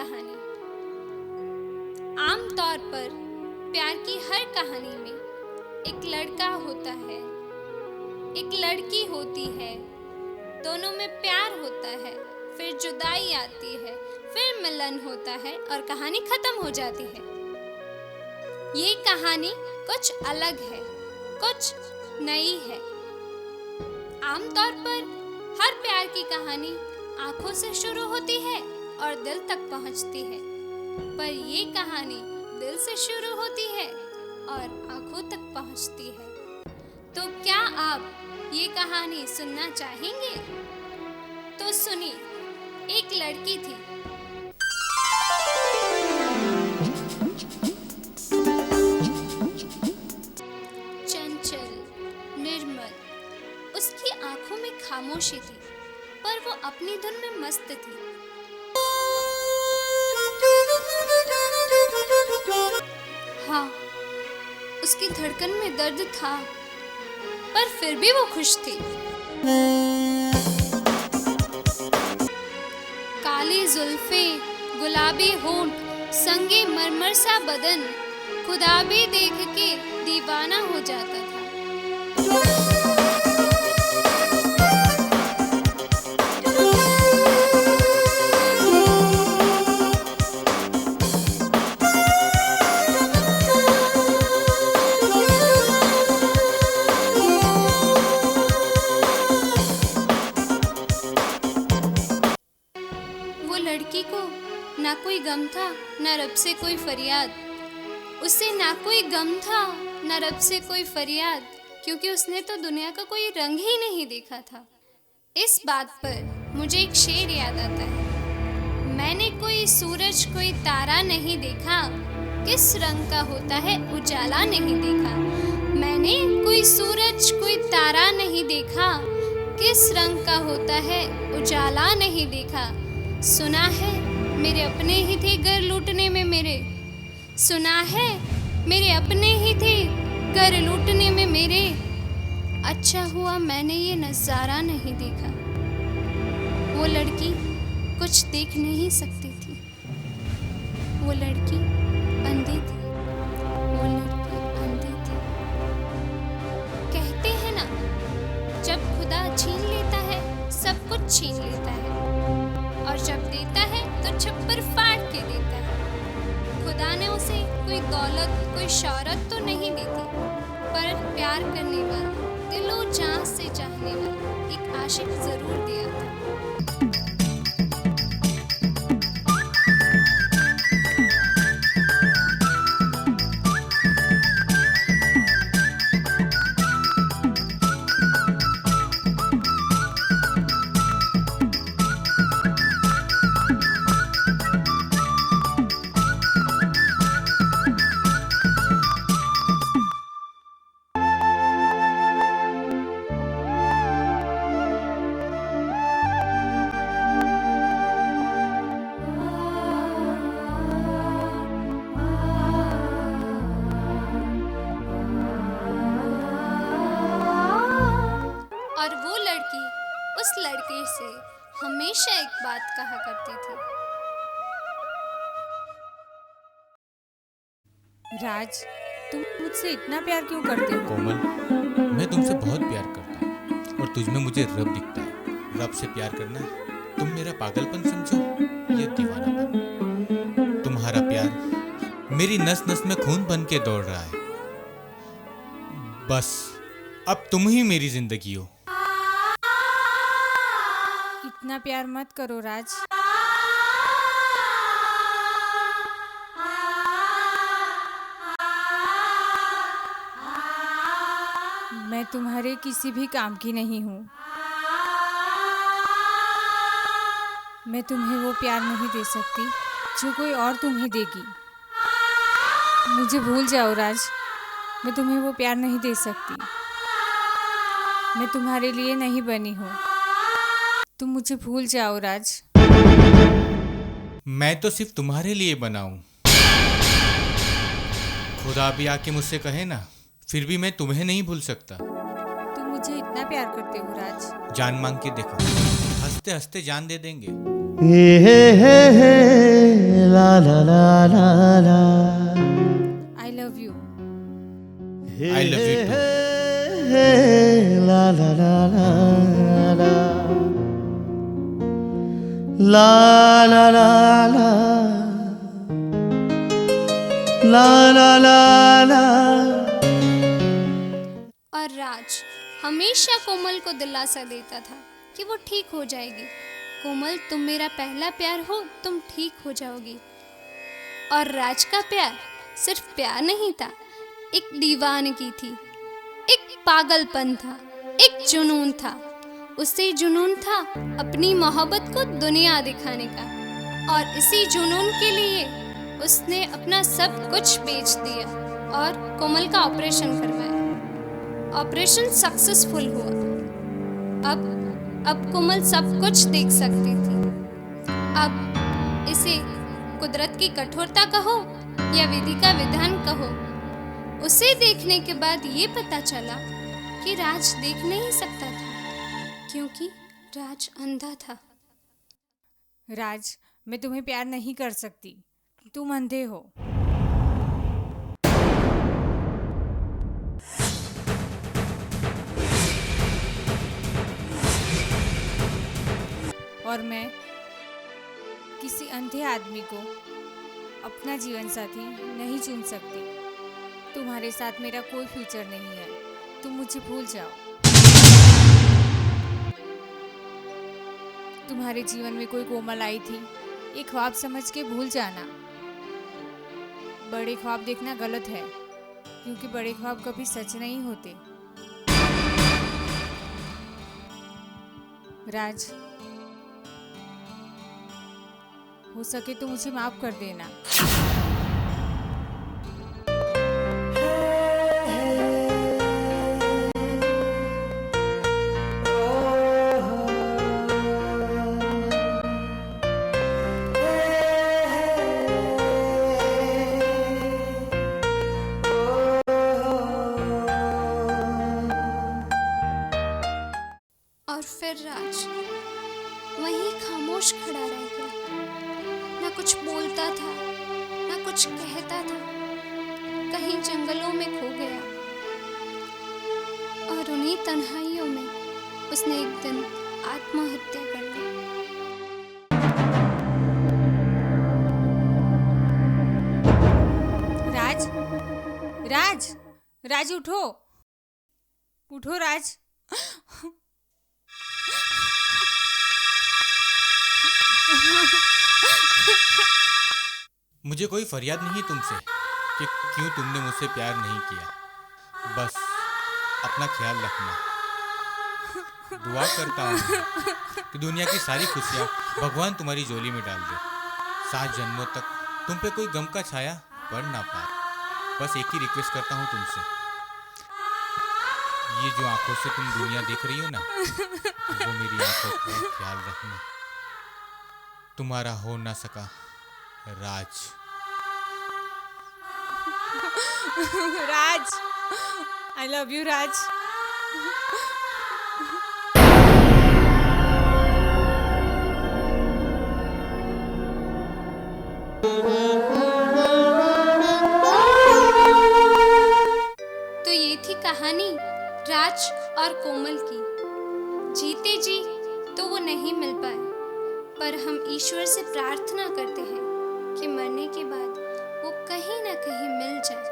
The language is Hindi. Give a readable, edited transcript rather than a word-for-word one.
कहानी। आम तौर पर प्यार की हर कहानी में एक लड़का होता है, एक लड़की होती है, दोनों में प्यार होता है, फिर जुदाई आती है, फिर मिलन होता है और कहानी खत्म हो जाती है। ये कहानी कुछ अलग है, कुछ नई है। आमतौर पर हर प्यार की कहानी आंखों से शुरू होती है और दिल तक पहुंचती है, पर ये कहानी दिल से शुरू होती है और आंखों तक पहुंचती है। तो क्या आप ये कहानी सुनना चाहेंगे? तो सुनिए। एक लड़की थी। चंचल, निर्मल, उसकी आंखों में खामोशी थी, पर वो अपनी धुन में मस्त थी। हाँ, उसकी धड़कन में दर्द था, पर फिर भी वो खुश थी। काली जुल्फे, गुलाबी होंठ, संगे मरमर सा बदन, खुदा भी देख के दीवाना हो जाता था। वो लड़की को ना कोई गम था, ना रब से कोई फरियाद। उसे ना कोई गम था, ना रब से कोई फरियाद, क्योंकि उसने तो दुनिया का कोई रंग ही नहीं देखा था। इस बात पर मुझे एक शेर याद आता है। मैंने कोई सूरज, कोई तारा नहीं देखा, किस रंग का होता है उजाला नहीं देखा। मैंने कोई सूरज, कोई तारा नहीं देखा, किस रंग का होता है उजाला नहीं देखा। सुना है मेरे अपने ही थे घर लूटने में मेरे, सुना है मेरे अपने ही थे घर लूटने में मेरे। अच्छा हुआ मैंने ये नज़ारा नहीं देखा। वो लड़की कुछ देख नहीं सकती थी, वो लड़की अंधी थी, वो लड़की अंधी थी। कहते हैं ना, जब खुदा छीन लेता है सब कुछ छीन लेता है, और जब देता है तो छप्पर फाड़ के देता है। खुदा ने उसे कोई दौलत, कोई शौहरत तो नहीं दी थी, पर प्यार करने वाला, दिलो जान से चाहने वाला एक आशिक जरूर दिया था। और वो लड़की उस लड़के से हमेशा एक बात कहा करती थी। राज, तुम मुझसे इतना प्यार क्यों करते हो? कोमल, मैं तुमसे बहुत प्यार करता हूँ और तुझमें मुझे रब दिखता है। रब से प्यार करना तुम मेरा पागलपन समझो या दीवानापन? तुम्हारा प्यार मेरी नस नस में खून बन के दौड़ रहा है। बस अब तुम ही मेरी जिंदगी हो। इतना प्यार मत करो राज। मैं तुम्हारे किसी भी काम की नहीं हूँ। मैं तुम्हें वो प्यार नहीं दे सकती जो कोई और तुम्हें देगी। मुझे भूल जाओ राज, मैं तुम्हें वो प्यार नहीं दे सकती। मैं तुम्हारे लिए नहीं बनी हूँ। तुम मुझे भूल जाओ राज। मैं तो सिर्फ तुम्हारे लिए बना हूँ। खुदा भी आके मुझसे कहे ना, फिर भी मैं तुम्हें नहीं भूल सकता। तुम मुझे इतना प्यार करते हो राज। जान मांग के देखो, हंसते हंसते जान दे देंगे। ला ला ला ला ला I love you. I love you too. ला ला ला ला ला ला ला ला ला ला ला ला। और राज हमेशा कोमल को दिलासा देता था कि वो ठीक हो जाएगी। कोमल, तुम मेरा पहला प्यार हो, तुम ठीक हो जाओगी। और राज का प्यार सिर्फ प्यार नहीं था, एक दीवानगी थी, एक पागलपन था, एक जुनून था। उसे जुनून था अपनी मोहब्बत को दुनिया दिखाने का, और इसी जुनून के लिए उसने अपना सब कुछ बेच दिया और कोमल का ऑपरेशन करवाया। ऑपरेशन सक्सेसफुल हुआ। अब कोमल सब कुछ देख सकती थी। अब इसे कुदरत की कठोरता कहो या विधि का विधान कहो, उसे देखने के बाद ये पता चला कि राज देख नहीं सकता था, क्योंकि राज अंधा था। राज, मैं तुम्हें प्यार नहीं कर सकती, तुम अंधे हो। और मैं किसी अंधे आदमी को अपना जीवन साथी नहीं चुन सकती। तुम्हारे साथ मेरा कोई फ्यूचर नहीं है, तुम मुझे भूल जाओ। तुम्हारे जीवन में कोई कोमल आई थी, ये ख्वाब समझ के भूल जाना। बड़े ख्वाब देखना गलत है, क्योंकि बड़े ख्वाब कभी सच नहीं होते। राज, हो सके तो मुझे माफ कर देना। और फिर राज वहीं खामोश खड़ा रह गया। ना कुछ बोलता था, ना कुछ कहता था, कहीं जंगलों में खो गया। और उन्हीं तन्हाइयों में उसने एक दिन आत्महत्या कर ली। राज, राज, राज उठो, उठो राज। मुझे कोई फरियाद नहीं तुमसे कि क्यों तुमने मुझसे प्यार नहीं किया। बस अपना ख्याल रखना। दुआ करता हूँ कि दुनिया की सारी खुशियाँ भगवान तुम्हारी झोली में डाल दे। 7 जन्मों तक तुम पे कोई गम का छाया पड़ ना पाए। बस एक ही रिक्वेस्ट करता हूँ तुमसे, ये जो आंखों से तुम दुनिया देख रही हो ना, वो मेरी आंखों का ख्याल रखना। तुम्हारा हो ना सका राज। राज, आई लव यू राज। तो ये थी कहानी राज और कोमल की। जीते जी तो वो नहीं मिल पाए, पर हम ईश्वर से प्रार्थना करते हैं कि मरने के बाद वो कहीं ना कहीं मिल जाए।